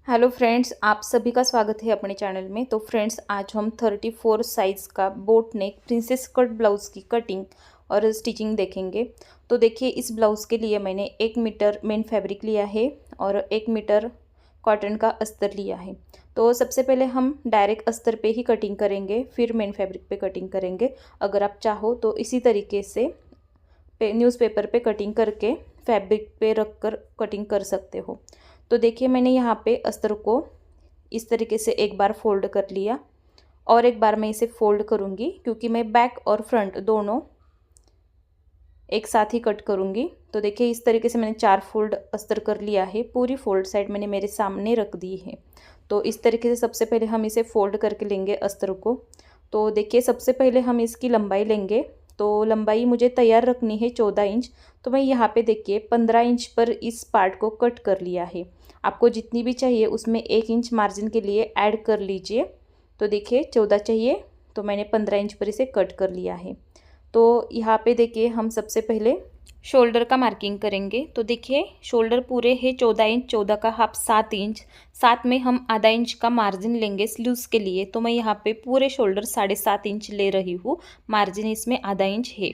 Hello friends, आप सभी का स्वागत है अपने चैनल में। तो फ्रेंड्स, आज हम 34 साइज़ का बोट नेक प्रिंसेस कट ब्लाउज़ की कटिंग और स्टिचिंग देखेंगे। तो देखिए, इस ब्लाउज़ के लिए मैंने 1 मीटर मेन फैब्रिक लिया है और 1 मीटर कॉटन का अस्तर लिया है। तो सबसे पहले हम डायरेक्ट अस्तर पे ही कटिंग करेंगे, फिर मेन फैब्रिक पे कटिंग करेंगे। अगर आप चाहो तो इसी तरीके से न्यूज़पेपर पे कटिंग करके फैब्रिक पे रख कर कटिंग कर सकते हो। तो देखिए, मैंने यहाँ पे अस्तर को इस तरीके से एक बार फोल्ड कर लिया और एक बार मैं इसे फोल्ड करूँगी, क्योंकि मैं बैक और फ्रंट दोनों एक साथ ही कट करूँगी। तो देखिए, इस तरीके से मैंने 4 फोल्ड अस्तर कर लिया है। पूरी फोल्ड साइड मैंने मेरे सामने रख दी है। तो इस तरीके से सबसे पहले हम इसे फोल्ड करके लेंगे अस्तर को। तो देखिए, सबसे पहले हम इसकी लंबाई लेंगे। तो लंबाई मुझे तैयार रखनी है 14 इंच। तो मैं यहाँ पे देखिए 15 इंच पर इस पार्ट को कट कर लिया है। आपको जितनी भी चाहिए उसमें 1 इंच मार्जिन के लिए ऐड कर लीजिए। तो देखिए 14 चाहिए, तो मैंने 15 इंच पर इसे कट कर लिया है। तो यहाँ पे देखिए, हम सबसे पहले शोल्डर का मार्किंग करेंगे। तो देखिए, शोल्डर पूरे है 14 इंच, 14 का हाफ 7 इंच, साथ में हम आधा इंच का मार्जिन लेंगे स्लीव्स के लिए। तो मैं यहाँ पे पूरे शोल्डर 7.5 इंच ले रही हूँ, मार्जिन इसमें आधा इंच है।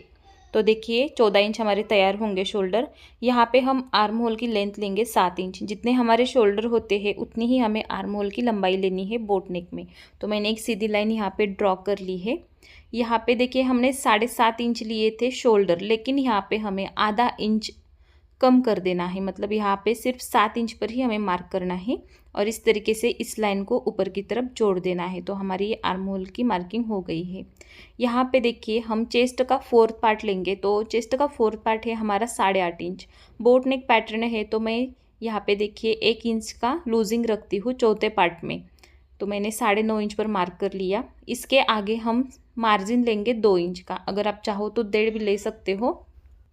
तो देखिए 14 इंच हमारे तैयार होंगे शोल्डर। यहाँ पे हम आर्म होल की लेंथ लेंगे 7 इंच। जितने हमारे शोल्डर होते हैं उतनी ही हमें आर्म होल की लंबाई लेनी है बोट नेक में। तो मैंने एक सीधी लाइन यहाँ पे ड्रॉ कर ली है। यहाँ पे देखिए, हमने 7.5 इंच लिए थे शोल्डर, लेकिन यहाँ पे हमें आधा इंच कम कर देना है। मतलब यहाँ पे सिर्फ 7 इंच पर ही हमें मार्क करना है और इस तरीके से इस लाइन को ऊपर की तरफ जोड़ देना है। तो हमारी ये आर्म होल की मार्किंग हो गई है। यहाँ पे देखिए, हम चेस्ट का 4th पार्ट लेंगे। तो चेस्ट का 4th पार्ट है हमारा 8.5 इंच। बोट नेक पैटर्न है, तो मैं यहाँ पे देखिए 1 इंच का लूजिंग रखती हूँ 4थे पार्ट में। तो मैंने 9.5 इंच पर मार्क कर लिया। इसके आगे हम मार्जिन लेंगे 2 इंच का। अगर आप चाहो तो 1.5 भी ले सकते हो।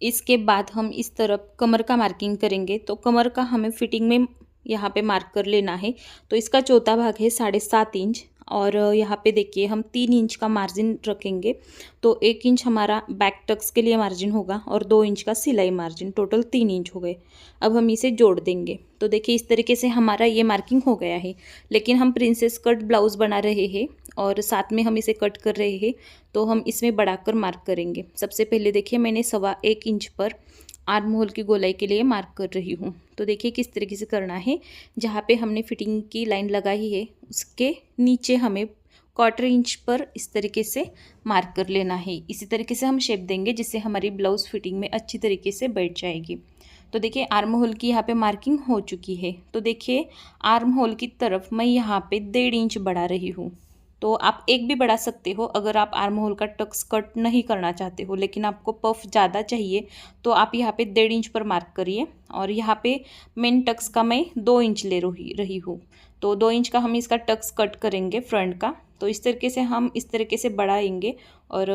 इसके बाद हम इस तरफ कमर का मार्किंग करेंगे। तो कमर का हमें फिटिंग में यहाँ पे मार्क कर लेना है। तो इसका चौथा भाग है 7.5 इंच और यहाँ पे देखिए हम 3 इंच का मार्जिन रखेंगे। तो 1 इंच हमारा बैक टक्स के लिए मार्जिन होगा और 2 इंच का सिलाई मार्जिन, टोटल 3 इंच हो गए। अब हम इसे जोड़ देंगे। तो देखिए, इस तरीके से हमारा ये मार्किंग हो गया है। लेकिन हम प्रिंसेस कट ब्लाउज़ बना रहे हैं और साथ में हम इसे कट कर रहे हैं, तो हम इसमें बढ़ाकर मार्क करेंगे। सबसे पहले देखिए, मैंने 1.25 इंच पर आर्म होल की गोलाई के लिए मार्क कर रही हूँ। तो देखिए किस तरीके से करना है। जहाँ पे हमने फिटिंग की लाइन लगाई है उसके नीचे हमें 1/4 इंच पर इस तरीके से मार्क कर लेना है। इसी तरीके से हम शेप देंगे जिससे हमारी ब्लाउज़ फिटिंग में अच्छी तरीके से बैठ जाएगी। तो देखिए, आर्म होल की यहाँ पे मार्किंग हो चुकी है। तो देखिए, आर्म होल की तरफ मैं यहाँ पे 1.5 इंच बढ़ा रही हूँ। तो आप एक भी बढ़ा सकते हो अगर आप आर्म होल का टक्स कट नहीं करना चाहते हो, लेकिन आपको पफ ज़्यादा चाहिए तो आप यहाँ पे 1.5 इंच पर मार्क करिए। और यहाँ पे मेन टक्स का मैं 2 इंच ले रही हूँ। तो 2 इंच का हम इसका टक्स कट करेंगे फ्रंट का। तो इस तरीके से हम इस तरीके से बढ़ाएंगे और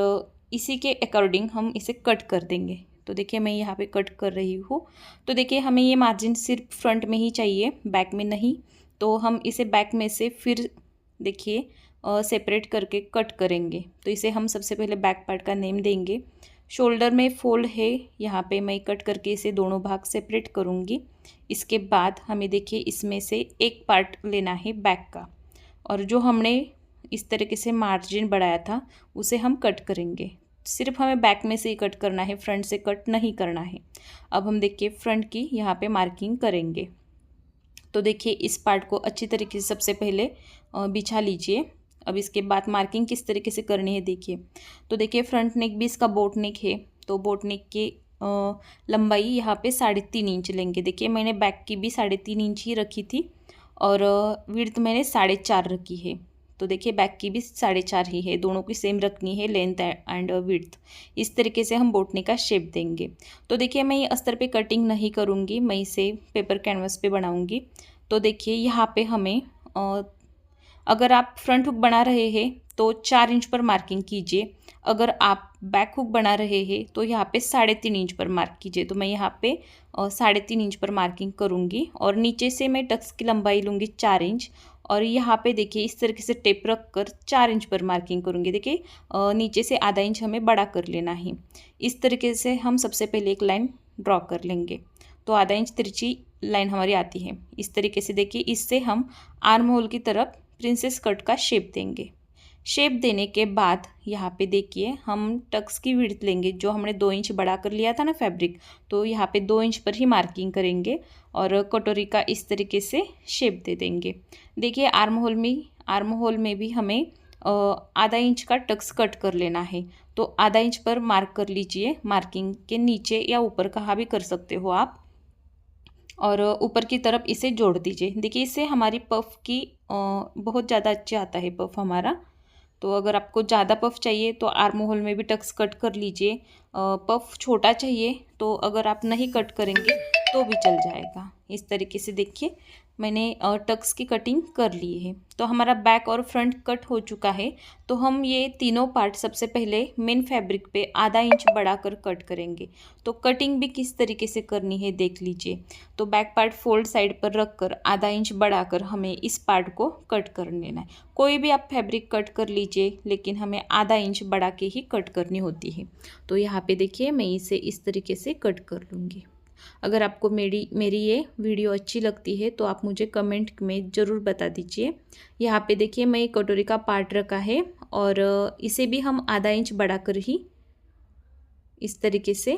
इसी के अकॉर्डिंग हम इसे कट कर देंगे। तो देखिए, मैं यहाँ पे कट कर रही हूँ। तो देखिए, हमें ये मार्जिन सिर्फ फ्रंट में ही चाहिए, बैक में नहीं। तो हम इसे बैक में से फिर देखिए सेपरेट करके कट करेंगे। तो इसे हम सबसे पहले बैक पार्ट का नेम देंगे। शोल्डर में फोल्ड है, यहाँ पे मैं कट करके इसे दोनों भाग सेपरेट करूँगी। इसके बाद हमें देखिए इसमें से एक पार्ट लेना है बैक का, और जो हमने इस तरीके से मार्जिन बढ़ाया था उसे हम कट करेंगे। सिर्फ हमें बैक में से ही कट करना है, फ्रंट से कट नहीं करना है। अब हम देखिए फ्रंट की यहाँ पे मार्किंग करेंगे। तो देखिए, इस पार्ट को अच्छी तरीके से सबसे पहले बिछा लीजिए। अब इसके बाद मार्किंग किस तरीके से करनी है देखिए। तो देखिए, फ्रंट नेक भी इसका बोट नेक है, तो बोट नेक की लंबाई यहाँ पे 3.5 इंच लेंगे। देखिए, मैंने बैक की भी 3.5 इंच ही रखी थी और विड्थ मैंने 4.5 रखी है। तो देखिए, बैक की भी 4.5 ही है, दोनों की सेम रखनी है लेंथ एंड विड्थ। इस तरीके से हम बोट नेक का शेप देंगे। तो देखिए, मैं ये अस्तर पे कटिंग नहीं करूँगी, मैं इसे पेपर कैनवस पे बनाऊँगी। तो देखिए, यहाँ पे हमें अगर आप फ्रंट हुक बना रहे हैं तो 4 इंच पर मार्किंग कीजिए। अगर आप बैक हुक बना रहे हैं तो यहाँ पे 3.5 इंच पर मार्क कीजिए। तो मैं यहाँ पे 3.5 इंच पर मार्किंग करूँगी और नीचे से मैं टक्स की लंबाई लूँगी 4 इंच। और यहाँ पे देखिए इस तरीके से टेप रख कर 4 इंच पर मार्किंग करूँगी। देखिए, नीचे से आधा इंच हमें बड़ा कर लेना है। इस तरीके से हम सबसे पहले एक लाइन ड्रॉ कर लेंगे। तो आधा इंच तिरछी लाइन हमारी आती है। इस तरीके से देखिए, इससे हम आर्म होल की तरफ प्रिंसेस कट का शेप देंगे। शेप देने के बाद यहाँ पे देखिए हम टक्स की विड्थ लेंगे, जो हमने 2 इंच बढ़ा कर लिया था ना फैब्रिक, तो यहाँ पे 2 इंच पर ही मार्किंग करेंगे और कटोरी का इस तरीके से शेप दे देंगे। देखिए आर्म होल में भी हमें आधा इंच का टक्स कट कर लेना है, तो आधा इंच पर मार्क कर लीजिए। मार्किंग के नीचे या ऊपर कहाँ भी कर सकते हो आप, और ऊपर की तरफ इसे जोड़ दीजिए। देखिए इससे हमारी पफ की बहुत ज़्यादा अच्छा आता है पफ हमारा। तो अगर आपको ज़्यादा पफ चाहिए तो आर्म होल में भी टक्स कट कर लीजिए। पफ छोटा चाहिए तो अगर आप नहीं कट करेंगे तो भी चल जाएगा। इस तरीके से देखिए मैंने टक्स की कटिंग कर ली है। तो हमारा बैक और फ्रंट कट हो चुका है। तो हम ये तीनों पार्ट सबसे पहले मेन फैब्रिक पे आधा इंच बढ़ाकर कट करेंगे। तो कटिंग भी किस तरीके से करनी है देख लीजिए। तो बैक पार्ट फोल्ड साइड पर रख कर आधा इंच बढ़ाकर हमें इस पार्ट को कट कर लेना है। कोई भी आप फैब्रिक कट कर लीजिए, लेकिन हमें आधा इंच बढ़ा के ही कट करनी होती है। तो यहाँ पे देखिए मैं इसे इस तरीके से कट कर लूँगी। अगर आपको मेरी ये वीडियो अच्छी लगती है तो आप मुझे कमेंट में ज़रूर बता दीजिए। यहाँ पे देखिए मैं कटोरी का पार्ट रखा है और इसे भी हम आधा इंच बढ़ाकर ही इस तरीके से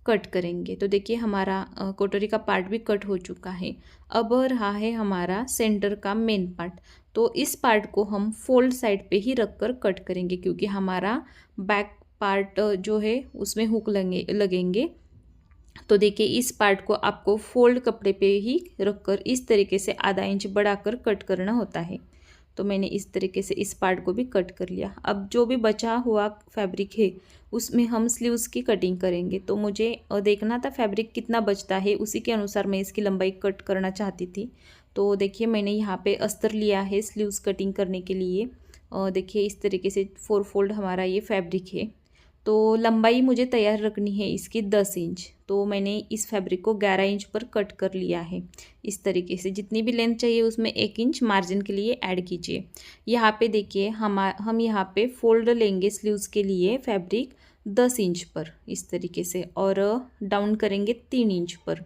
कट करेंगे। तो देखिए हमारा कटोरी का पार्ट भी कट हो चुका है। अब रहा है हमारा सेंटर का मेन पार्ट। तो इस पार्ट को हम फोल्ड साइड पे ही रख कर कट करेंगे, क्योंकि हमारा बैक पार्ट जो है उसमें हुक लगेंगे। तो देखिए इस पार्ट को आपको फोल्ड कपड़े पे ही रखकर इस तरीके से आधा इंच बढ़ाकर कट करना होता है। तो मैंने इस तरीके से इस पार्ट को भी कट कर लिया। अब जो भी बचा हुआ फैब्रिक है उसमें हम स्लीव्स की कटिंग करेंगे। तो मुझे देखना था फैब्रिक कितना बचता है, उसी के अनुसार मैं इसकी लंबाई कट करना चाहती थी। तो देखिए मैंने यहाँ पे अस्तर लिया है स्लीव्स कटिंग करने के लिए। देखिए इस तरीके से 4 फोल्ड हमारा ये फैब्रिक है। तो लंबाई मुझे तैयार रखनी है इसकी 10 इंच। तो मैंने इस फैब्रिक को 11 इंच पर कट कर लिया है। इस तरीके से जितनी भी लेंथ चाहिए उसमें 1 इंच मार्जिन के लिए ऐड कीजिए। यहाँ पे देखिए हम यहाँ पे फोल्ड लेंगे स्लीव्स के लिए फैब्रिक 10 इंच पर इस तरीके से, और डाउन करेंगे 3 इंच पर,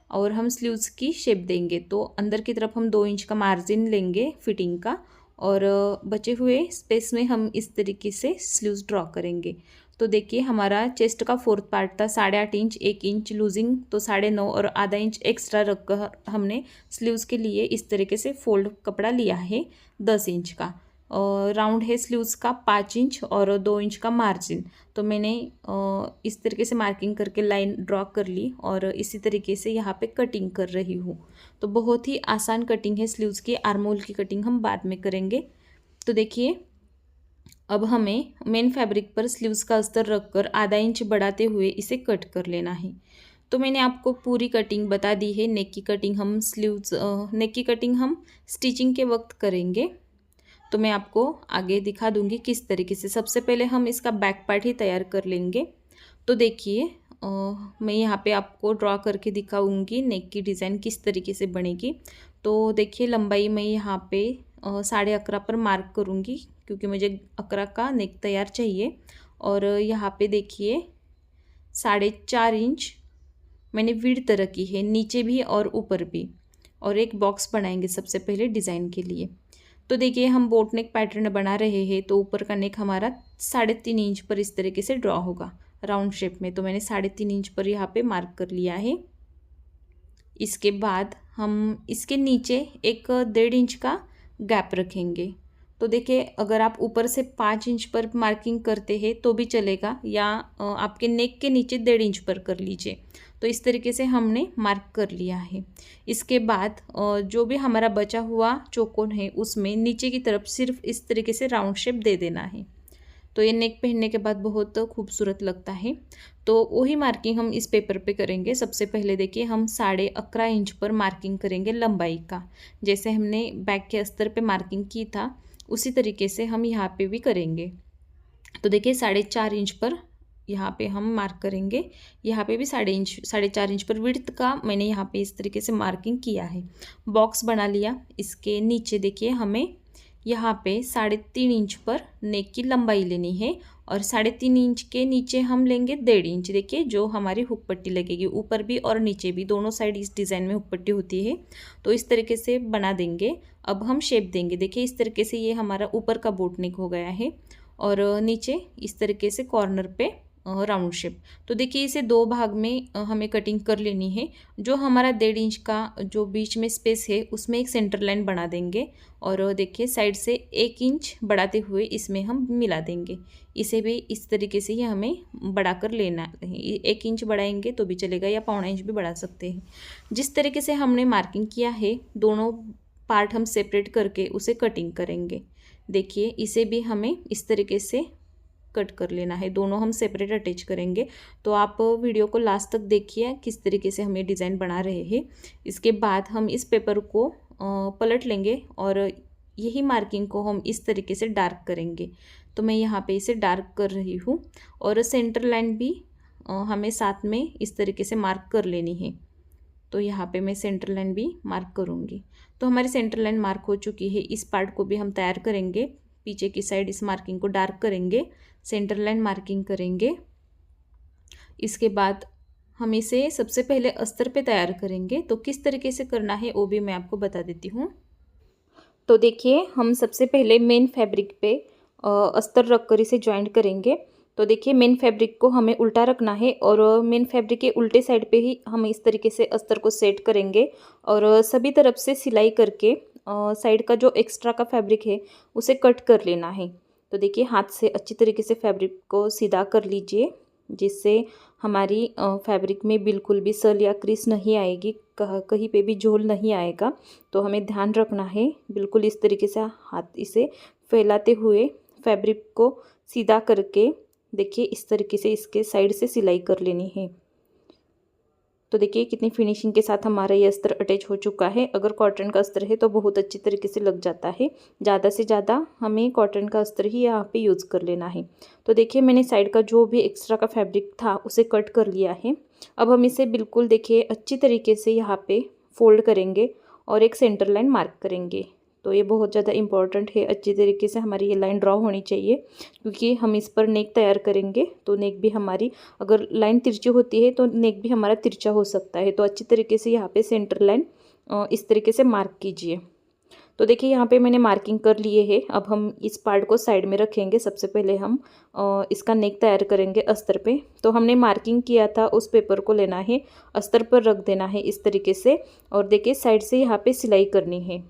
और हम स्लीव्स की शेप देंगे। तो अंदर की तरफ हम 2 इंच का मार्जिन लेंगे फिटिंग का, और बचे हुए स्पेस में हम इस तरीके से स्लीव्स ड्रॉ करेंगे। तो देखिए हमारा चेस्ट का 4th पार्ट था 8.5 इंच, 1 इंच लूजिंग, तो 9.5 और आधा इंच एक्स्ट्रा रखकर हमने स्लीव्स के लिए इस तरीके से फोल्ड कपड़ा लिया है 10 इंच का। राउंड है स्लीव्स का 5 इंच और 2 इंच का मार्जिन। तो मैंने इस तरीके से मार्किंग करके लाइन ड्रॉ कर ली और इसी तरीके से यहाँ पे कटिंग कर रही हूँ। तो बहुत ही आसान कटिंग है स्लीव्स की। आर्म होल की कटिंग हम बाद में करेंगे। तो देखिए अब हमें मेन फैब्रिक पर स्लीव्स का अस्तर रखकर आधा इंच बढ़ाते हुए इसे कट कर लेना है। तो मैंने आपको पूरी कटिंग बता दी है। नेक की कटिंग हम स्टिचिंग के वक्त करेंगे। तो मैं आपको आगे दिखा दूंगी किस तरीके से। सबसे पहले हम इसका बैक पार्ट ही तैयार कर लेंगे। तो देखिए मैं यहाँ पे आपको ड्रॉ करके दिखाऊंगी नेक की डिज़ाइन किस तरीके से बनेगी। तो देखिए लंबाई मैं यहाँ पे 11.5 पर मार्क करूँगी, क्योंकि मुझे 11 का नेक तैयार चाहिए। और यहाँ पे देखिए 4.5 इंच मैंने विड्थ रखी है, नीचे भी और ऊपर भी। और एक बॉक्स बनाएंगे सबसे पहले डिज़ाइन के लिए। तो देखिए हम बोट नेक पैटर्न बना रहे हैं, तो ऊपर का नेक हमारा 3.5 इंच पर इस तरीके से ड्रॉ होगा राउंड शेप में। तो मैंने 3.5 इंच पर यहाँ पे मार्क कर लिया है। इसके बाद हम इसके नीचे एक 1.5 इंच का गैप रखेंगे। तो देखिए अगर आप ऊपर से 5 इंच पर मार्किंग करते हैं तो भी चलेगा, या आपके नेक के नीचे 1.5 इंच पर कर लीजिए। तो इस तरीके से हमने मार्क कर लिया है। इसके बाद जो भी हमारा बचा हुआ चौकोन है उसमें नीचे की तरफ सिर्फ इस तरीके से राउंड शेप दे देना है। तो ये नेक पहनने के बाद बहुत खूबसूरत लगता है। तो वही मार्किंग हम इस पेपर पे करेंगे। सबसे पहले देखिए हम 11.5 इंच पर मार्किंग करेंगे लंबाई का। जैसे हमने बैक के अस्तर पे मार्किंग की था उसी तरीके से हम यहाँ पे भी करेंगे। तो देखिए 4.5 इंच पर यहाँ पे हम मार्क करेंगे। यहाँ पे भी 4.5 इंच पर विड्थ का मैंने यहाँ पे इस तरीके से मार्किंग किया है। बॉक्स बना लिया। इसके नीचे देखिए हमें यहाँ पे 3.5 इंच पर नेक की लंबाई लेनी है और 3.5 इंच के नीचे हम लेंगे 1.5 इंच। देखिए जो हमारी हुक पट्टी लगेगी, ऊपर भी और नीचे भी दोनों साइड इस डिज़ाइन में हुक पट्टी होती है, तो इस तरीके से बना देंगे। अब हम शेप देंगे। देखिए इस तरीके से ये हमारा ऊपर का बोट नेक हो गया है और नीचे इस तरीके से कॉर्नर पे राउंड शेप। तो देखिए इसे 2 भाग में हमें कटिंग कर लेनी है। जो हमारा 1.5 इंच का जो बीच में स्पेस है उसमें एक सेंटर लाइन बना देंगे और देखिए साइड से 1 इंच बढ़ाते हुए इसमें हम मिला देंगे। इसे भी इस तरीके से ही हमें बढ़ा कर लेना है। 1 इंच बढ़ाएंगे तो भी चलेगा या 1.25 इंच भी बढ़ा सकते हैं। जिस तरीके से हमने मार्किंग किया है दोनों पार्ट हम सेपरेट करके उसे कटिंग करेंगे। देखिए इसे भी हमें इस तरीके से कट कर लेना है, दोनों हम सेपरेट अटैच करेंगे। तो आप वीडियो को लास्ट तक देखिए किस तरीके से हम ये डिज़ाइन बना रहे हैं। इसके बाद हम इस पेपर को पलट लेंगे और यही मार्किंग को हम इस तरीके से डार्क करेंगे। तो मैं यहाँ पे इसे डार्क कर रही हूँ और सेंटर लाइन भी हमें साथ में इस तरीके से मार्क कर लेनी है। तो यहाँ पे मैं सेंटर लाइन भी मार्क करूँगी। तो हमारी सेंटर लाइन मार्क हो चुकी है। इस पार्ट को भी हम तैयार करेंगे। पीछे की साइड इस मार्किंग को डार्क करेंगे, सेंटर लाइन मार्किंग करेंगे। इसके बाद हम इसे सबसे पहले अस्तर पे तैयार करेंगे। तो किस तरीके से करना है वो भी मैं आपको बता देती हूँ। तो देखिए हम सबसे पहले मेन फैब्रिक पे अस्तर रख कर इसे जॉइंट करेंगे। तो देखिए मेन फैब्रिक को हमें उल्टा रखना है और मेन फैब्रिक के उल्टे साइड पे ही हम इस तरीके से अस्तर को सेट करेंगे और सभी तरफ से सिलाई करके साइड का जो एक्स्ट्रा का फैब्रिक है उसे कट कर लेना है। तो देखिए हाथ से अच्छी तरीके से फैब्रिक को सीधा कर लीजिए, जिससे हमारी फैब्रिक में बिल्कुल भी सल या क्रीस नहीं आएगी, कहीं पे भी झोल नहीं आएगा। तो हमें ध्यान रखना है। बिल्कुल इस तरीके से हाथ इसे फैलाते हुए फैब्रिक को सीधा करके देखिए इस तरीके से इसके साइड से सिलाई कर लेनी है। तो देखिए कितनी फिनिशिंग के साथ हमारा ये अस्तर अटैच हो चुका है। अगर कॉटन का अस्तर है तो बहुत अच्छी तरीके से लग जाता है। ज़्यादा से ज़्यादा हमें कॉटन का अस्तर ही यहाँ पे यूज़ कर लेना है। तो देखिए मैंने साइड का जो भी एक्स्ट्रा का फैब्रिक था उसे कट कर लिया है। अब हम इसे बिल्कुल देखिए अच्छी तरीके से यहाँ पे फोल्ड करेंगे और एक सेंटर लाइन मार्क करेंगे। तो ये बहुत ज़्यादा इम्पॉर्टेंट है, अच्छी तरीके से हमारी ये लाइन ड्रॉ होनी चाहिए, क्योंकि हम इस पर नेक तैयार करेंगे। तो नेक भी हमारी अगर लाइन तिरछी होती है तो नेक भी हमारा तिरछा हो सकता है। तो अच्छी तरीके से यहाँ पे सेंटर लाइन इस तरीके से मार्क कीजिए। तो देखिए यहाँ पे मैंने मार्किंग कर लिए है। अब हम इस पार्ट को साइड में रखेंगे। सबसे पहले हम इसका नेक तैयार करेंगे अस्तर पे। तो हमने मार्किंग किया था उस पेपर को लेना है, अस्तर पर रख देना है इस तरीके से और देखिए साइड से यहाँ पे सिलाई करनी है।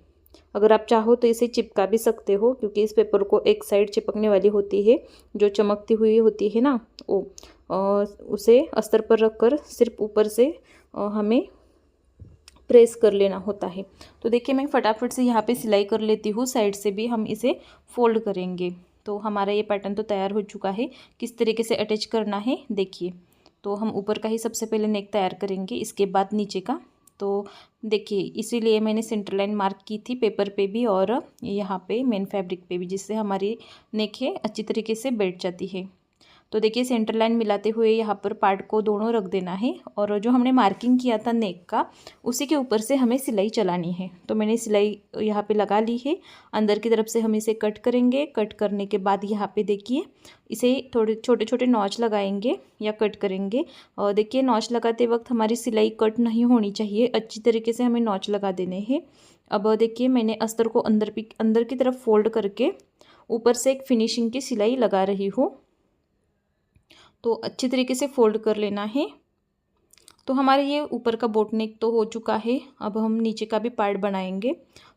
अगर आप चाहो तो इसे चिपका भी सकते हो, क्योंकि इस पेपर को एक साइड चिपकने वाली होती है जो चमकती हुई होती है ना, वो उसे अस्तर पर रखकर सिर्फ ऊपर से हमें प्रेस कर लेना होता है। तो देखिए मैं फटाफट से यहाँ पे सिलाई कर लेती हूँ। साइड से भी हम इसे फोल्ड करेंगे। तो हमारा ये पैटर्न तो तैयार हो चुका है। किस तरीके से अटैच करना है देखिए। तो हम ऊपर का ही सबसे पहले नेक तैयार करेंगे, इसके बाद नीचे का। तो देखिए इसीलिए मैंने सेंटर लाइन मार्क की थी पेपर पे भी और यहाँ पे मेन फैब्रिक पे भी, जिससे हमारी नेक है अच्छी तरीके से बैठ जाती है। तो देखिए सेंटर लाइन मिलाते हुए यहाँ पर पार्ट को दोनों रख देना है और जो हमने मार्किंग किया था नेक का उसी के ऊपर से हमें सिलाई चलानी है। तो मैंने सिलाई यहाँ पे लगा ली है। अंदर की तरफ से हम इसे कट करेंगे। कट करने के बाद यहाँ पे देखिए इसे थोड़े छोटे छोटे नॉच लगाएंगे या कट करेंगे। और देखिए नॉच लगाते वक्त हमारी सिलाई कट नहीं होनी चाहिए, अच्छी तरीके से हमें नॉच लगा देने हैं। अब देखिए मैंने अस्तर को अंदर की तरफ फोल्ड करके ऊपर से एक फिनिशिंग की सिलाई लगा रही हूँ। तो अच्छी तरीके से फोल्ड कर लेना है। तो हमारे ये ऊपर का बोट नेक तो हो चुका है। अब हम नीचे का भी पार्ट बनाएंगे।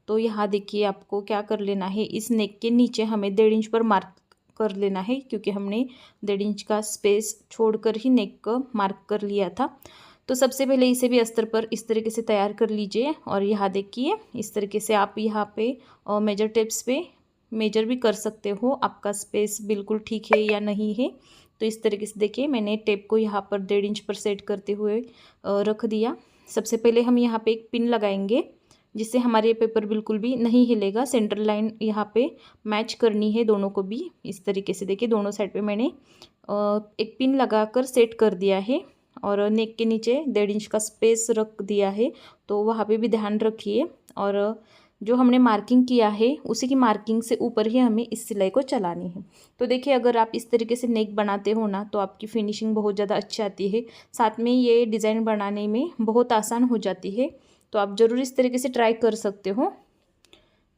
तो यहाँ देखिए आपको क्या कर लेना है, इस नेक के नीचे हमें 1.5 इंच पर मार्क कर लेना है, क्योंकि हमने 1.5 इंच का स्पेस छोड़कर ही नेक को मार्क कर लिया था। तो सबसे पहले इसे भी अस्तर पर इस तरीके से तैयार कर लीजिए और यहाँ देखिए इस तरीके से आप यहाँ पे मेजर टेप्स पे मेजर भी कर सकते हो, आपका स्पेस बिल्कुल ठीक है या नहीं है। तो इस तरीके से देखिए मैंने टेप को यहाँ पर 1.5 इंच पर सेट करते हुए रख दिया। सबसे पहले हम यहाँ पे एक पिन लगाएंगे, जिससे हमारे पेपर बिल्कुल भी नहीं हिलेगा। सेंटर लाइन यहाँ पे मैच करनी है दोनों को भी। इस तरीके से देखिए दोनों साइड पे मैंने एक पिन लगाकर सेट कर दिया है और नेक के नीचे 1.5 इंच का स्पेस रख दिया है। तो वहाँ पे भी ध्यान रखिए और जो हमने मार्किंग किया है उसी की मार्किंग से ऊपर ही हमें इस सिलाई को चलानी है। तो देखिए अगर आप इस तरीके से नेक बनाते हो ना तो आपकी फिनिशिंग बहुत ज़्यादा अच्छी आती है, साथ में ये डिज़ाइन बनाने में बहुत आसान हो जाती है। तो आप ज़रूर इस तरीके से ट्राई कर सकते हो।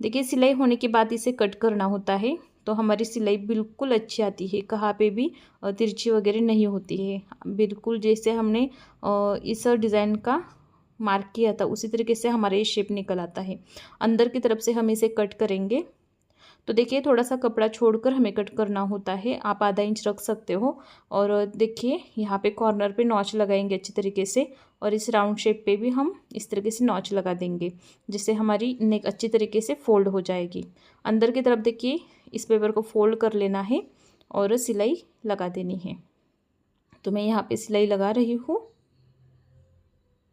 देखिए सिलाई होने के बाद इसे कट करना होता है, तो हमारी सिलाई बिल्कुल अच्छी आती है, कहाँ पे भी तिरछी वगैरह नहीं होती है। बिल्कुल जैसे हमने इस डिज़ाइन का मार्क किया था उसी तरीके से हमारा ये शेप निकल आता है। अंदर की तरफ से हम इसे कट करेंगे। तो देखिए थोड़ा सा कपड़ा छोड़कर हमें कट करना होता है, आप आधा इंच रख सकते हो। और देखिए यहाँ पे कॉर्नर पे नॉच लगाएंगे अच्छी तरीके से, और इस राउंड शेप पे भी हम इस तरीके से नॉच लगा देंगे, जिससे हमारी नेक अच्छी तरीके से फोल्ड हो जाएगी। अंदर की तरफ देखिए इस पेपर को फोल्ड कर लेना है और सिलाई लगा देनी है। तो मैं यहाँ पे सिलाई लगा रही हूँ।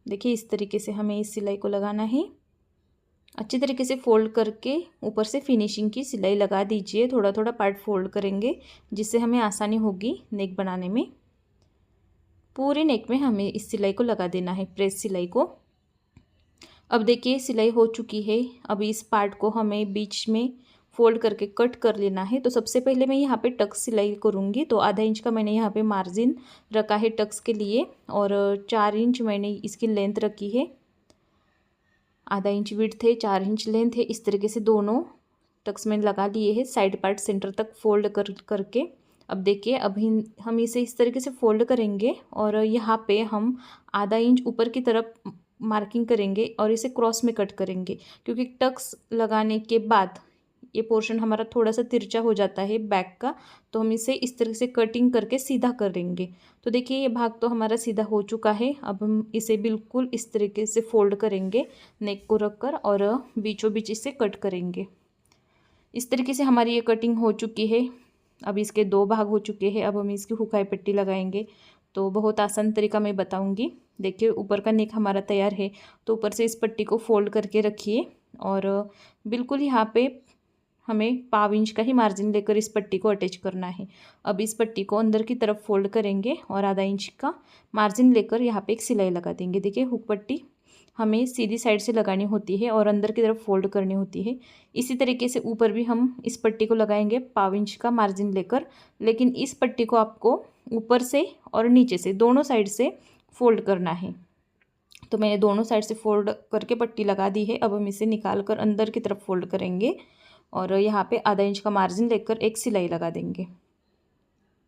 देखिए इस तरीके से हमें इस सिलाई को लगाना है। अच्छी तरीके से फोल्ड करके ऊपर से फिनिशिंग की सिलाई लगा दीजिए। थोड़ा थोड़ा पार्ट फोल्ड करेंगे जिससे हमें आसानी होगी नेक बनाने में। पूरे नेक में हमें इस सिलाई को लगा देना है, प्रेस सिलाई को। अब देखिए सिलाई हो चुकी है। अब इस पार्ट को हमें बीच में फोल्ड करके कट कर लेना है। तो सबसे पहले मैं यहाँ पे टक्स सिलाई करूँगी। तो आधा इंच का मैंने यहाँ पे मार्जिन रखा है टक्स के लिए, और 4 इंच मैंने इसकी लेंथ रखी है। आधा इंच विड्थ है, 4 इंच लेंथ है। इस तरीके से दोनों टक्स मैंने लगा लिए हैं, साइड पार्ट सेंटर तक फोल्ड करके। अब देखिए अभी हम इसे इस तरीके से फोल्ड करेंगे और यहाँ पे हम आधा इंच ऊपर की तरफ मार्किंग करेंगे और इसे क्रॉस में कट करेंगे, क्योंकि टक्स लगाने के बाद ये पोर्शन हमारा थोड़ा सा तिरछा हो जाता है बैक का। तो हम इसे इस तरह से कटिंग करके सीधा करेंगे। तो देखिए ये भाग तो हमारा सीधा हो चुका है। अब हम इसे बिल्कुल इस तरीके से फोल्ड करेंगे नेक को रखकर, और बीचों बीच इसे कट करेंगे। इस तरीके से हमारी ये कटिंग हो चुकी है। अब इसके 2 भाग हो चुके हैं। अब हम इसकी हुकाई पट्टी लगाएंगे। तो बहुत आसान तरीका मैं बताऊंगी। देखिए ऊपर का नेक हमारा तैयार है, तो ऊपर से इस पट्टी को फोल्ड करके रखिए, और बिल्कुल यहाँ पे हमें पाव इंच का ही मार्जिन लेकर इस पट्टी को अटैच करना है। अब इस पट्टी को अंदर की तरफ फोल्ड करेंगे और आधा इंच का मार्जिन लेकर यहाँ पे एक सिलाई लगा देंगे। देखिए हुक पट्टी हमें सीधी साइड से लगानी होती है और अंदर की तरफ फोल्ड करनी होती है। इसी तरीके से ऊपर भी हम इस पट्टी को लगाएंगे पाव इंच का मार्जिन लेकर, लेकिन इस पट्टी को आपको ऊपर से और नीचे से दोनों साइड से फोल्ड करना है। तो मैंने दोनों साइड से फोल्ड करके पट्टी लगा दी है। अब हम इसे निकाल कर अंदर की तरफ फोल्ड करेंगे और यहाँ पे आधा इंच का मार्जिन लेकर एक सिलाई लगा देंगे।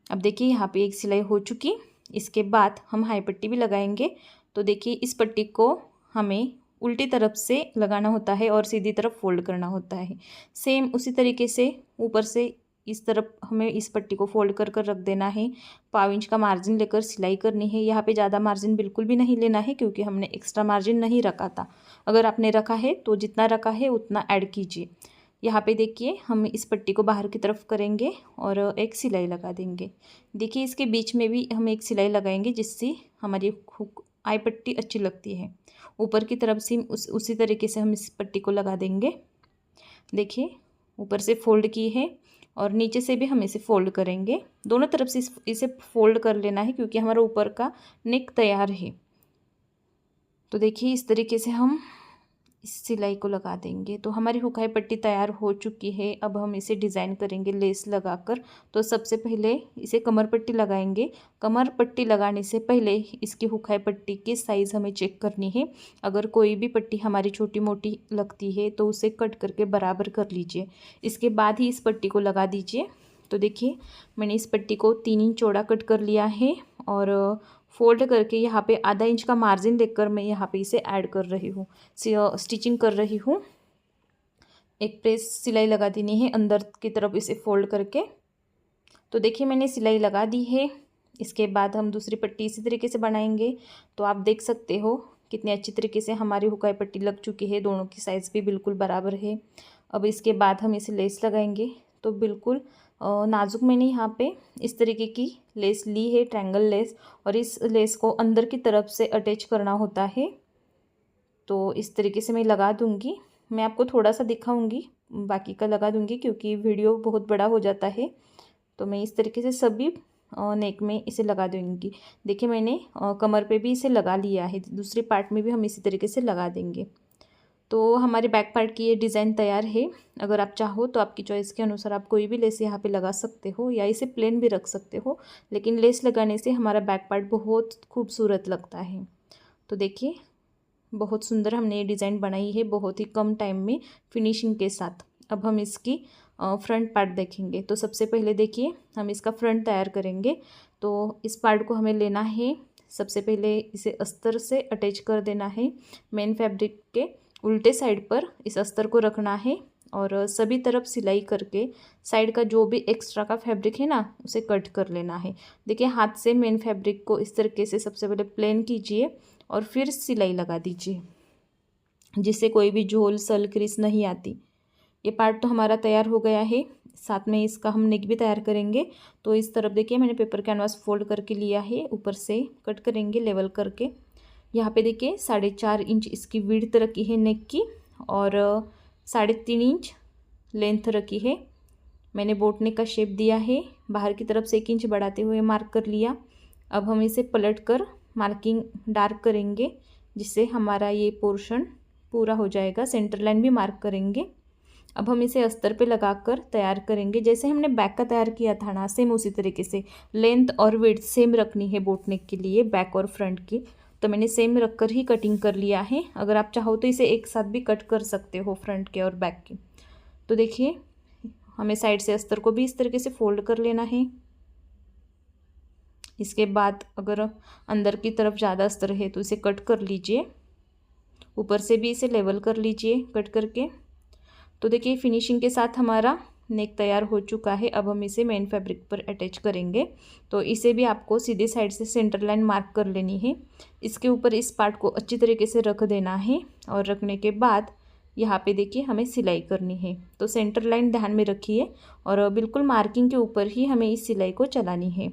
अब देखिए यहाँ पे एक सिलाई हो चुकी। इसके बाद हम हाई पट्टी भी लगाएंगे। तो देखिए इस पट्टी को हमें उल्टी तरफ से लगाना होता है और सीधी तरफ फोल्ड करना होता है। सेम उसी तरीके से ऊपर से इस तरफ हमें इस पट्टी को फोल्ड कर कर रख देना है। पाव इंच का मार्जिन लेकर सिलाई करनी है। यहाँ पे ज़्यादा मार्जिन बिल्कुल भी नहीं लेना है, क्योंकि हमने एक्स्ट्रा मार्जिन नहीं रखा था। अगर आपने रखा है तो जितना रखा है उतना ऐड कीजिए। यहाँ पे देखिए हम इस पट्टी को बाहर की तरफ करेंगे और एक सिलाई लगा देंगे। देखिए इसके बीच में भी हम एक सिलाई लगाएंगे, जिससे हमारी हुक आई पट्टी अच्छी लगती है। ऊपर की तरफ से उसी तरीके से हम इस पट्टी को लगा देंगे। देखिए ऊपर से फोल्ड की है और नीचे से भी हम इसे फोल्ड करेंगे। दोनों तरफ से इसे फोल्ड कर लेना है, क्योंकि हमारा ऊपर का नेक तैयार है। तो देखिए इस तरीके से हम इस सिलाई को लगा देंगे। तो हमारी हुकाई पट्टी तैयार हो चुकी है। अब हम इसे डिज़ाइन करेंगे लेस लगाकर। तो सबसे पहले इसे कमर पट्टी लगाएंगे। कमर पट्टी लगाने से पहले इसकी हुकाई पट्टी की साइज़ हमें चेक करनी है। अगर कोई भी पट्टी हमारी छोटी मोटी लगती है तो उसे कट करके बराबर कर लीजिए। इसके बाद ही इस पट्टी को लगा दीजिए। तो देखिए मैंने इस पट्टी को 3 इंच चौड़ा कट कर लिया है और फोल्ड करके यहाँ पे आधा इंच का मार्जिन लेकर मैं यहाँ पे इसे ऐड कर रही हूँ, स्टिचिंग कर रही हूँ। एक प्रेस सिलाई लगा देनी है अंदर की तरफ इसे फोल्ड करके। तो देखिए मैंने सिलाई लगा दी है। इसके बाद हम दूसरी पट्टी इसी तरीके से बनाएंगे। तो आप देख सकते हो कितनी अच्छी तरीके से हमारी हुकाई पट्टी लग चुकी है। दोनों की साइज़ भी बिल्कुल बराबर है। अब इसके बाद हम इसे लेस लगाएंगे। तो बिल्कुल नाजुक मैंने यहाँ पे इस तरीके की लेस ली है, ट्रायंगल लेस, और इस लेस को अंदर की तरफ से अटैच करना होता है। तो इस तरीके से मैं लगा दूँगी। मैं आपको थोड़ा सा दिखाऊंगी, बाकी का लगा दूँगी क्योंकि वीडियो बहुत बड़ा हो जाता है। तो मैं इस तरीके से सभी नेक में इसे लगा दूँगी। देखिए मैंने कमर पे भी इसे लगा लिया है। दूसरे पार्ट में भी हम इसी तरीके से लगा देंगे। तो हमारे बैक पार्ट की ये डिज़ाइन तैयार है। अगर आप चाहो तो आपकी चॉइस के अनुसार आप कोई भी लेस यहाँ पे लगा सकते हो या इसे प्लेन भी रख सकते हो, लेकिन लेस लगाने से हमारा बैक पार्ट बहुत खूबसूरत लगता है। तो देखिए बहुत सुंदर हमने ये डिज़ाइन बनाई है बहुत ही कम टाइम में फिनिशिंग के साथ। अब हम इसकी फ्रंट पार्ट देखेंगे। तो सबसे पहले देखिए हम इसका फ्रंट तैयार करेंगे। तो इस पार्ट को हमें लेना है, सबसे पहले इसे अस्तर से अटैच कर देना है। मेन फैब्रिक के उल्टे साइड पर इस अस्तर को रखना है और सभी तरफ सिलाई करके साइड का जो भी एक्स्ट्रा का फैब्रिक है ना उसे कट कर लेना है। देखिए हाथ से मेन फैब्रिक को इस तरीके से सबसे पहले प्लेन कीजिए और फिर सिलाई लगा दीजिए, जिससे कोई भी झोल सल क्रीज नहीं आती। ये पार्ट तो हमारा तैयार हो गया है, साथ में इसका हम नेक भी तैयार करेंगे। तो इस तरफ देखिए मैंने पेपर कैनवास फोल्ड करके लिया है, ऊपर से कट करेंगे लेवल करके। यहाँ पे देखिए 4.5 इंच इसकी विड्थ रखी है नेक की और 3.5 इंच लेंथ रखी है। मैंने बोट नेक का शेप दिया है, बाहर की तरफ से 1 इंच बढ़ाते हुए मार्क कर लिया। अब हम इसे पलट कर मार्किंग डार्क करेंगे, जिससे हमारा ये पोर्शन पूरा हो जाएगा। सेंटर लाइन भी मार्क करेंगे। अब हम इसे अस्तर पे लगाकर तैयार करेंगे, जैसे हमने बैक का तैयार किया था ना सेम उसी तरीके से। लेंथ और विड्थ सेम रखनी है बोट नेक के लिए, बैक और फ्रंट की। तो मैंने सेम रखकर ही कटिंग कर लिया है। अगर आप चाहो तो इसे एक साथ भी कट कर सकते हो फ्रंट के और बैक के। तो देखिए हमें साइड से अस्तर को भी इस तरीके से फोल्ड कर लेना है। इसके बाद अगर अंदर की तरफ ज़्यादा अस्तर है तो इसे कट कर लीजिए, ऊपर से भी इसे लेवल कर लीजिए कट करके। तो देखिए फिनिशिंग के साथ हमारा नेक तैयार हो चुका है। अब हम इसे मेन फैब्रिक पर अटैच करेंगे। तो इसे भी आपको सीधे साइड से सेंटर लाइन मार्क कर लेनी है। इसके ऊपर इस पार्ट को अच्छी तरीके से रख देना है और रखने के बाद यहाँ पे देखिए हमें सिलाई करनी है। तो सेंटर लाइन ध्यान में रखिए और बिल्कुल मार्किंग के ऊपर ही हमें इस सिलाई को चलानी है।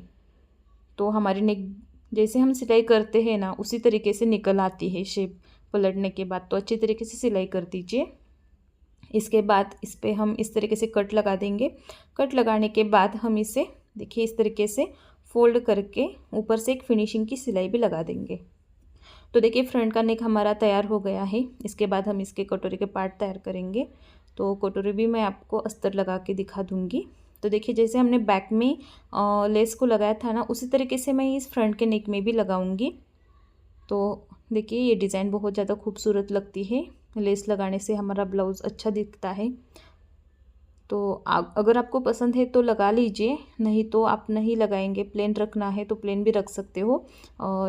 तो हमारी नेक जैसे हम सिलाई करते हैं ना उसी तरीके से निकल आती है शेप पलटने के बाद। तो अच्छी तरीके से सिलाई कर दीजिए। इसके बाद इस पर हम इस तरीके से कट लगा देंगे। कट लगाने के बाद हम इसे देखिए इस तरीके से फोल्ड करके ऊपर से एक फिनिशिंग की सिलाई भी लगा देंगे। तो देखिए फ्रंट का नेक हमारा तैयार हो गया है। इसके बाद हम इसके कटोरी के पार्ट तैयार करेंगे। तो कटोरी भी मैं आपको अस्तर लगा के दिखा दूँगी। तो देखिए जैसे हमने बैक में लेस को लगाया था ना उसी तरीके से मैं इस फ्रंट के नेक में भी लगाऊंगी। तो देखिए ये डिज़ाइन बहुत ज़्यादा खूबसूरत लगती है। लेस लगाने से हमारा ब्लाउज़ अच्छा दिखता है। तो अगर आपको पसंद है तो लगा लीजिए, नहीं तो आप नहीं लगाएंगे, प्लेन रखना है तो प्लेन भी रख सकते हो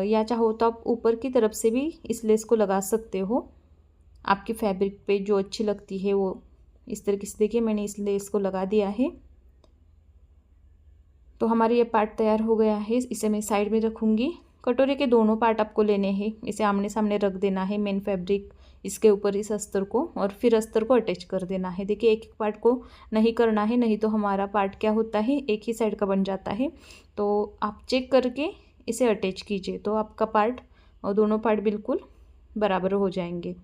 या चाहो तो आप ऊपर की तरफ से भी इस लेस को लगा सकते हो। आपकी फैब्रिक पे जो अच्छी लगती है वो इस तरीके से देखिए मैंने इस लेस को लगा दिया है। तो हमारी ये पार्ट तैयार हो गया है। इसे मैं साइड में रखूँगी। कटोरे के दोनों पार्ट आपको लेने हैं, इसे आमने सामने रख देना है। मेन फैब्रिक इसके ऊपर इस अस्तर को और फिर अस्तर को अटैच कर देना है। देखिए एक एक पार्ट को नहीं करना है, नहीं तो हमारा पार्ट क्या होता है एक ही साइड का बन जाता है। तो आप चेक करके इसे अटैच कीजिए तो आपका पार्ट और दोनों पार्ट बिल्कुल बराबर हो जाएंगे।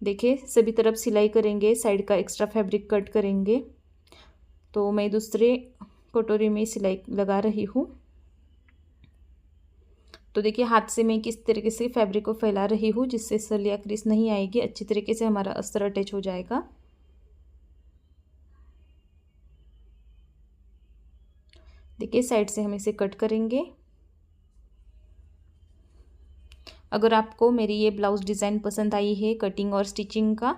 देखिए सभी तरफ सिलाई करेंगे, साइड का एक्स्ट्रा फैब्रिक कट करेंगे। तो मैं दूसरे कटोरी में सिलाई लगा रही हूँ। तो देखिए हाथ से मैं किस तरीके से फैब्रिक को फैला रही हूँ जिससे सल या क्रीज नहीं आएगी, अच्छी तरीके से हमारा अस्तर अटैच हो जाएगा। देखिए साइड से हम इसे कट करेंगे। अगर आपको मेरी ये ब्लाउज़ डिज़ाइन पसंद आई है, कटिंग और स्टिचिंग का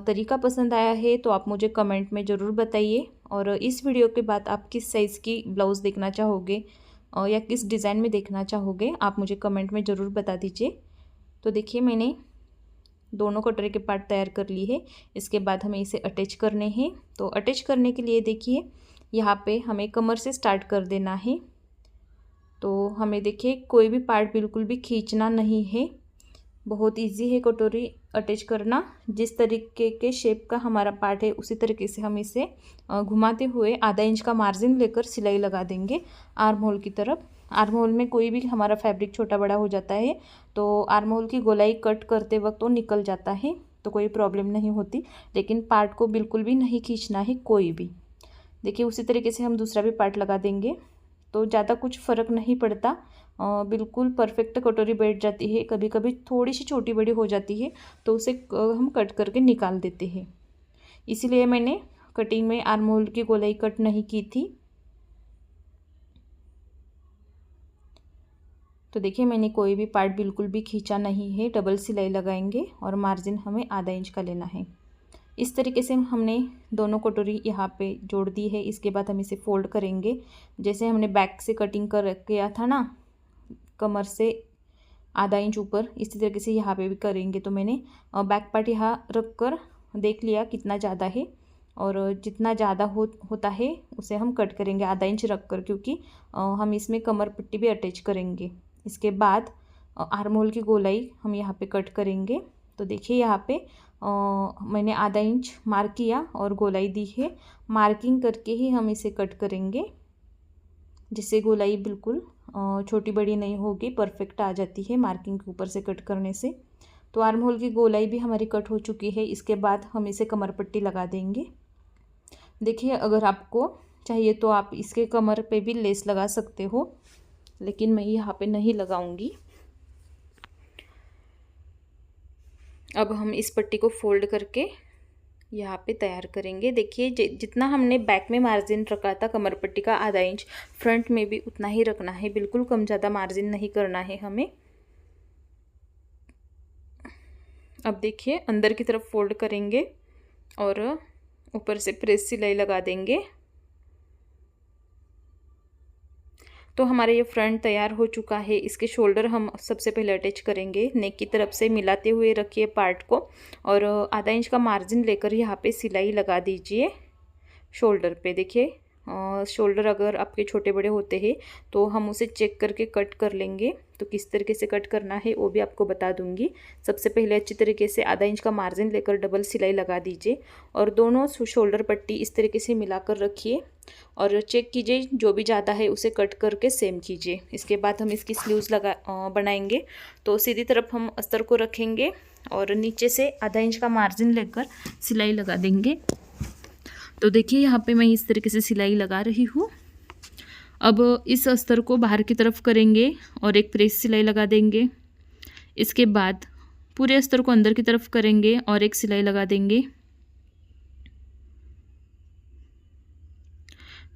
तरीका पसंद आया है तो आप मुझे कमेंट में ज़रूर बताइए। और इस वीडियो के बाद आप किस साइज़ की ब्लाउज़ देखना चाहोगे या किस डिज़ाइन में देखना चाहोगे आप मुझे कमेंट में ज़रूर बता दीजिए। तो देखिए मैंने दोनों कटोरे के पार्ट तैयार कर ली है। इसके बाद हमें इसे अटैच करने हैं। तो अटैच करने के लिए देखिए यहाँ पे हमें कमर से स्टार्ट कर देना है। तो हमें देखिए कोई भी पार्ट बिल्कुल भी खींचना नहीं है, बहुत इजी है कटोरी अटैच करना। जिस तरीके के शेप का हमारा पार्ट है उसी तरीके से हम इसे घुमाते हुए आधा इंच का मार्जिन लेकर सिलाई लगा देंगे आर्म होल की तरफ। आर्म होल में कोई भी हमारा फैब्रिक छोटा बड़ा हो जाता है तो आर्म होल की गोलाई कट करते वक्त वो निकल जाता है, तो कोई प्रॉब्लम नहीं होती। लेकिन पार्ट को बिल्कुल भी नहीं खींचना है कोई भी। देखिए उसी तरीके से हम दूसरा भी पार्ट लगा देंगे। तो ज़्यादा कुछ फ़र्क नहीं पड़ता, बिल्कुल परफेक्ट कटोरी बैठ जाती है। कभी कभी थोड़ी सी छोटी बड़ी हो जाती है तो उसे हम कट करके निकाल देते हैं। इसीलिए मैंने कटिंग में आर्म होल की गोलाई कट नहीं की थी। तो देखिए मैंने कोई भी पार्ट बिल्कुल भी खींचा नहीं है। डबल सिलाई लगाएंगे और मार्जिन हमें आधा इंच का लेना है। इस तरीके से हमने दोनों कटोरी यहाँ पे जोड़ दी है। इसके बाद हम इसे फोल्ड करेंगे। जैसे हमने बैक से कटिंग कर किया था ना, कमर से आधा इंच ऊपर, इसी तरीके से यहाँ पे भी करेंगे। तो मैंने बैक पार्ट यहाँ रख कर देख लिया कितना ज़्यादा है, और जितना ज़्यादा होता है उसे हम कट करेंगे आधा इंच रख कर, क्योंकि हम इसमें कमर पट्टी भी अटैच करेंगे। इसके बाद आर्म होल की गोलाई हम यहाँ पे कट करेंगे। तो देखिए यहाँ पे मैंने आधा इंच मार्क किया और गोलाई दी है। मार्किंग करके ही हम इसे कट करेंगे, जिससे गोलाई बिल्कुल छोटी बड़ी नहीं होगी, परफेक्ट आ जाती है मार्किंग के ऊपर से कट करने से। तो आर्म होल की गोलाई भी हमारी कट हो चुकी है। इसके बाद हम इसे कमर पट्टी लगा देंगे। देखिए अगर आपको चाहिए तो आप इसके कमर पे भी लेस लगा सकते हो, लेकिन मैं यहाँ पे नहीं लगाऊंगी। अब हम इस पट्टी को फोल्ड करके यहाँ पे तैयार करेंगे। देखिए जितना हमने बैक में मार्जिन रखा था कमर पट्टी का आधा इंच, फ्रंट में भी उतना ही रखना है। बिल्कुल कम ज़्यादा मार्जिन नहीं करना है हमें। अब देखिए अंदर की तरफ फोल्ड करेंगे और ऊपर से प्रेस सिलाई लगा देंगे। तो हमारा ये फ्रंट तैयार हो चुका है। इसके शोल्डर हम सबसे पहले अटैच करेंगे। नेक की तरफ से मिलाते हुए रखिए पार्ट को, और आधा इंच का मार्जिन लेकर यहाँ पे सिलाई लगा दीजिए शोल्डर पे। देखिए शोल्डर अगर आपके छोटे बड़े होते हैं तो हम उसे चेक करके कट कर लेंगे। तो किस तरीके से कट करना है वो भी आपको बता दूंगी। सबसे पहले अच्छी तरीके से आधा इंच का मार्जिन लेकर डबल सिलाई लगा दीजिए, और दोनों शोल्डर पट्टी इस तरीके से मिलाकर रखिए और चेक कीजिए, जो भी ज़्यादा है उसे कट करके सेम कीजिए। इसके बाद हम इसकी स्लीव्स बनाएंगे। तो सीधी तरफ हम अस्तर को रखेंगे और नीचे से आधा इंच का मार्जिन लेकर सिलाई लगा देंगे। तो देखिए यहाँ पे मैं इस तरीके से सिलाई लगा रही हूँ। अब इस अस्तर को बाहर की तरफ करेंगे और एक प्रेस सिलाई लगा देंगे। इसके बाद पूरे अस्तर को अंदर की तरफ करेंगे और एक सिलाई लगा देंगे।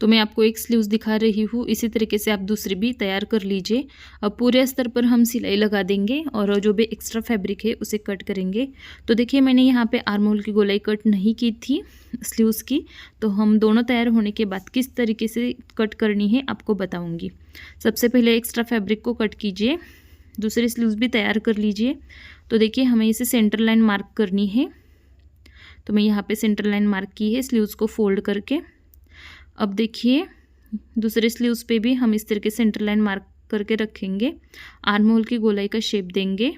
तो मैं आपको एक स्लीव्स दिखा रही हूँ, इसी तरीके से आप दूसरी भी तैयार कर लीजिए। अब पूरे अस्तर पर हम सिलाई लगा देंगे और जो भी एक्स्ट्रा फैब्रिक है उसे कट करेंगे। तो देखिए मैंने यहाँ पे आर्म होल की गोलाई कट नहीं की थी स्लीव्स की। तो हम दोनों तैयार होने के बाद किस तरीके से कट करनी है आपको बताऊँगी। सबसे पहले एक्स्ट्रा फैब्रिक को कट कीजिए, दूसरी स्लीव्स भी तैयार कर लीजिए। तो देखिए हमें इसे सेंटर लाइन मार्क करनी है। तो मैं यहाँ पर सेंटर लाइन मार्क की है स्लीव्स को फोल्ड करके। अब देखिए दूसरे स्लीव्स पे भी हम इस तरीके से सेंटर लाइन मार्क करके रखेंगे, आर्म होल की गोलाई का शेप देंगे।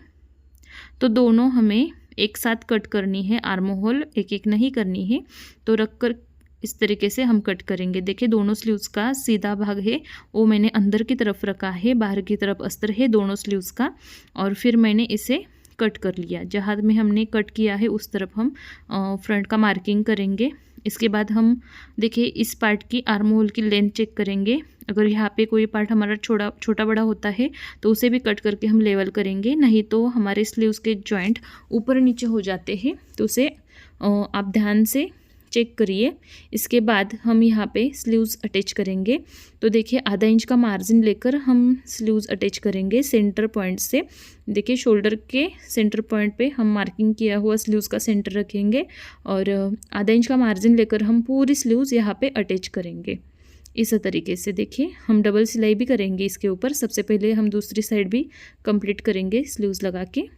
तो दोनों हमें एक साथ कट करनी है, आर्म होल एक एक नहीं करनी है। तो रख कर इस तरीके से हम कट करेंगे। देखिए दोनों स्लीव्स का सीधा भाग है वो मैंने अंदर की तरफ रखा है, बाहर की तरफ अस्तर है दोनों स्लीव्स का, और फिर मैंने इसे कट कर लिया। जहाँ में हमने कट किया है उस तरफ हम फ्रंट का मार्किंग करेंगे। इसके बाद हम देखिए इस पार्ट की आर्म होल की लेंथ चेक करेंगे। अगर यहाँ पे कोई पार्ट हमारा छोटा बड़ा होता है तो उसे भी कट करके हम लेवल करेंगे, नहीं तो हमारे स्लीव्स के जॉइंट ऊपर नीचे हो जाते हैं। तो उसे आप ध्यान से चेक करिए। इसके बाद हम यहाँ पे स्लीव्स अटैच करेंगे। तो देखिए आधा इंच का मार्जिन लेकर हम स्लीव्स अटैच करेंगे सेंटर पॉइंट से। देखिए शोल्डर के सेंटर पॉइंट पे हम मार्किंग किया हुआ स्लीव्स का सेंटर रखेंगे और आधा इंच का मार्जिन लेकर हम पूरी स्लीव्स यहाँ पे अटैच करेंगे इस तरीके से। देखिए हम डबल सिलाई भी करेंगे इसके ऊपर। सबसे पहले हम दूसरी साइड भी कंप्लीट करेंगे स्लीव्स लगा के।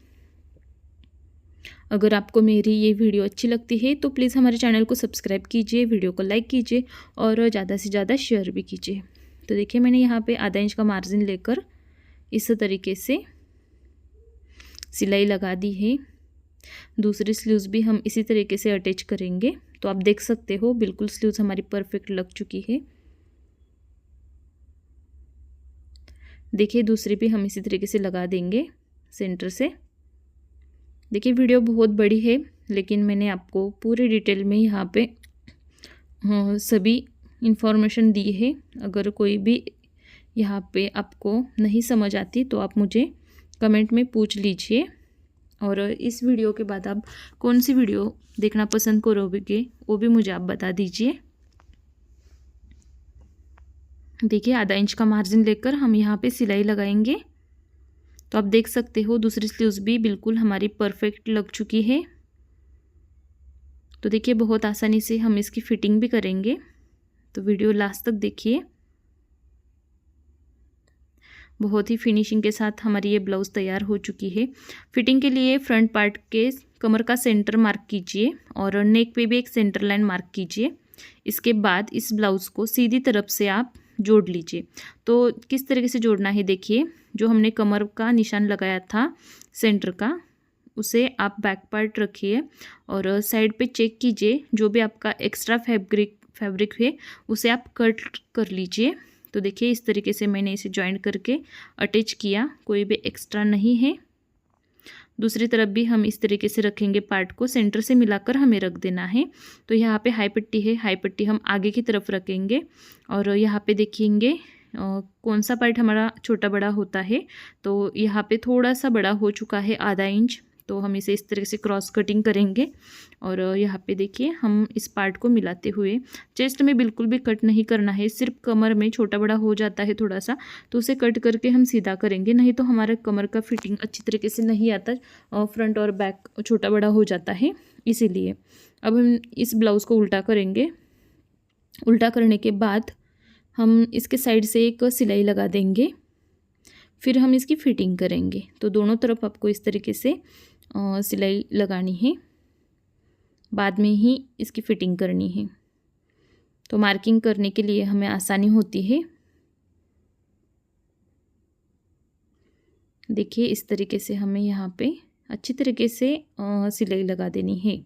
अगर आपको मेरी ये वीडियो अच्छी लगती है तो प्लीज़ हमारे चैनल को सब्सक्राइब कीजिए, वीडियो को लाइक कीजिए और ज़्यादा से ज़्यादा शेयर भी कीजिए। तो देखिए मैंने यहाँ पे आधा इंच का मार्जिन लेकर इस तरीके से सिलाई लगा दी है। दूसरी स्लीव्स भी हम इसी तरीके से अटैच करेंगे। तो आप देख सकते हो बिल्कुल स्लीव्स हमारी परफेक्ट लग चुकी है। देखिए दूसरी भी हम इसी तरीके से लगा देंगे सेंटर से। देखिए वीडियो बहुत बड़ी है लेकिन मैंने आपको पूरी डिटेल में यहाँ पे सभी इन्फॉर्मेशन दी है। अगर कोई भी यहाँ पे आपको नहीं समझ आती तो आप मुझे कमेंट में पूछ लीजिए। और इस वीडियो के बाद आप कौन सी वीडियो देखना पसंद करोगे वो भी मुझे आप बता दीजिए। देखिए आधा इंच का मार्जिन लेकर हम यहाँ पे सिलाई लगाएंगे। तो आप देख सकते हो दूसरी स्लीव्स भी बिल्कुल हमारी परफेक्ट लग चुकी है। तो देखिए बहुत आसानी से हम इसकी फिटिंग भी करेंगे, तो वीडियो लास्ट तक देखिए। बहुत ही फिनिशिंग के साथ हमारी ये ब्लाउज़ तैयार हो चुकी है। फिटिंग के लिए फ्रंट पार्ट के कमर का सेंटर मार्क कीजिए और नेक पे भी एक सेंटर लाइन मार्क कीजिए। इसके बाद इस ब्लाउज़ को सीधी तरफ से आप जोड़ लीजिए। तो किस तरीके से जोड़ना है देखिए, जो हमने कमर का निशान लगाया था सेंटर का, उसे आप बैक पार्ट रखिए और साइड पे चेक कीजिए। जो भी आपका एक्स्ट्रा फैब्रिक है उसे आप कट कर लीजिए। तो देखिए इस तरीके से मैंने इसे जॉइंट करके अटैच किया, कोई भी एक्स्ट्रा नहीं है। दूसरी तरफ भी हम इस तरीके से रखेंगे, पार्ट को सेंटर से मिलाकर हमें रख देना है। तो यहाँ पे हाई पट्टी है, हाई पट्टी हम आगे की तरफ रखेंगे और यहाँ पे देखेंगे कौन सा पार्ट हमारा छोटा बड़ा होता है। तो यहाँ पे थोड़ा सा बड़ा हो चुका है, आधा इंच, तो हम इसे इस तरीके से क्रॉस कटिंग करेंगे। और यहाँ पे देखिए हम इस पार्ट को मिलाते हुए, चेस्ट में बिल्कुल भी कट नहीं करना है, सिर्फ कमर में छोटा बड़ा हो जाता है थोड़ा सा, तो उसे कट करके हम सीधा करेंगे, नहीं तो हमारा कमर का फिटिंग अच्छी तरीके से नहीं आता, फ्रंट और बैक छोटा बड़ा हो जाता है इसीलिए। अब हम इस ब्लाउज़ को उल्टा करेंगे। उल्टा करने के बाद हम इसके साइड से एक सिलाई लगा देंगे, फिर हम इसकी फिटिंग करेंगे। तो दोनों तरफ आपको इस तरीके से सिलाई लगानी है, बाद में ही इसकी फिटिंग करनी है। तो मार्किंग करने के लिए हमें आसानी होती है। देखिए इस तरीके से हमें यहाँ पे अच्छी तरीके से सिलाई लगा देनी है।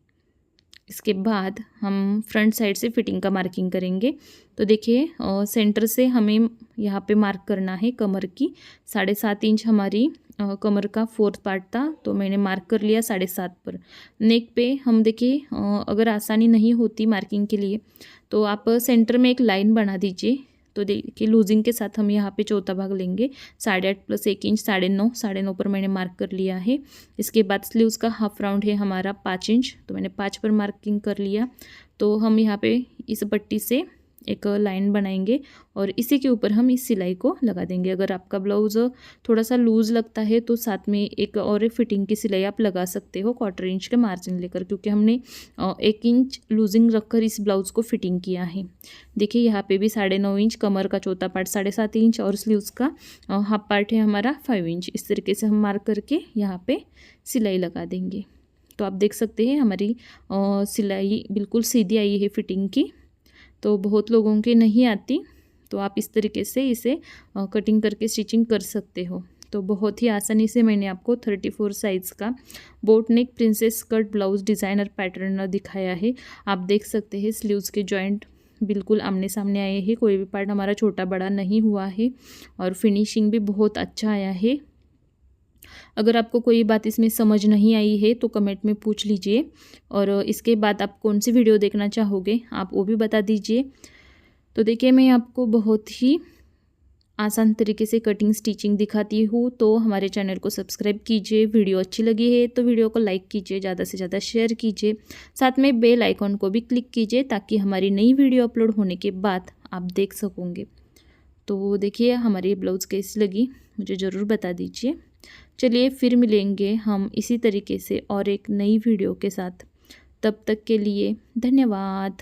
इसके बाद हम फ्रंट साइड से फिटिंग का मार्किंग करेंगे। तो देखिए सेंटर से हमें यहाँ पे मार्क करना है कमर की 7.5 इंच हमारी कमर का फोर्थ पार्ट था, तो मैंने मार्क कर लिया 7.5 पर। नेक पे हम देखिए अगर आसानी नहीं होती मार्किंग के लिए तो आप सेंटर में एक लाइन बना दीजिए। तो देखिए लूजिंग के साथ हम यहाँ पे चौथा भाग लेंगे, 8.5 + 1 इंच 9.5, 9.5 पर मैंने मार्क कर लिया है। इसके बाद स्लीव्स का हाफ राउंड है हमारा 5 इंच, तो मैंने 5 पर मार्किंग कर लिया। तो हम यहाँ पे इस पट्टी से एक लाइन बनाएंगे और इसी के ऊपर हम इस सिलाई को लगा देंगे। अगर आपका ब्लाउज़ थोड़ा सा लूज़ लगता है तो साथ में एक और फिटिंग की सिलाई आप लगा सकते हो 1/4 इंच के मार्जिन लेकर, क्योंकि हमने 1 इंच लूजिंग रखकर इस ब्लाउज़ को फिटिंग किया है। देखिए यहाँ पे भी 9.5 इंच, कमर का चौथा पार्ट 7.5 इंच और स्लीव्स का हाफ पार्ट है हमारा 5 इंच। इस तरीके से हम मार्क करके यहाँ पे सिलाई लगा देंगे। तो आप देख सकते हैं हमारी सिलाई बिल्कुल सीधी आई है फिटिंग की। तो बहुत लोगों के नहीं आती, तो आप इस तरीके से इसे कटिंग करके स्टिचिंग कर सकते हो। तो बहुत ही आसानी से मैंने आपको 34 साइज़ का बोट नेक princess cut blouse designer pattern दिखाया है। आप देख सकते हैं स्लीव्स के जॉइंट बिल्कुल आमने सामने आए हैं, कोई भी पार्ट हमारा छोटा बड़ा नहीं हुआ है और फिनिशिंग भी बहुत अच्छा आया है। अगर आपको कोई बात इसमें समझ नहीं आई है तो कमेंट में पूछ लीजिए, और इसके बाद आप कौन सी वीडियो देखना चाहोगे आप वो भी बता दीजिए। तो देखिए मैं आपको बहुत ही आसान तरीके से कटिंग स्टिचिंग दिखाती हूँ, तो हमारे चैनल को सब्सक्राइब कीजिए। वीडियो अच्छी लगी है तो वीडियो को लाइक कीजिए, ज़्यादा से ज़्यादा शेयर कीजिए, साथ में बेल आइकॉन को भी क्लिक कीजिए ताकि हमारी नई वीडियो अपलोड होने के बाद आप देख सकोगे। तो देखिए हमारी ब्लाउज़ कैसी लगी मुझे ज़रूर बता दीजिए। चलिए फिर मिलेंगे हम इसी तरीके से और एक नई वीडियो के साथ। तब तक के लिए धन्यवाद।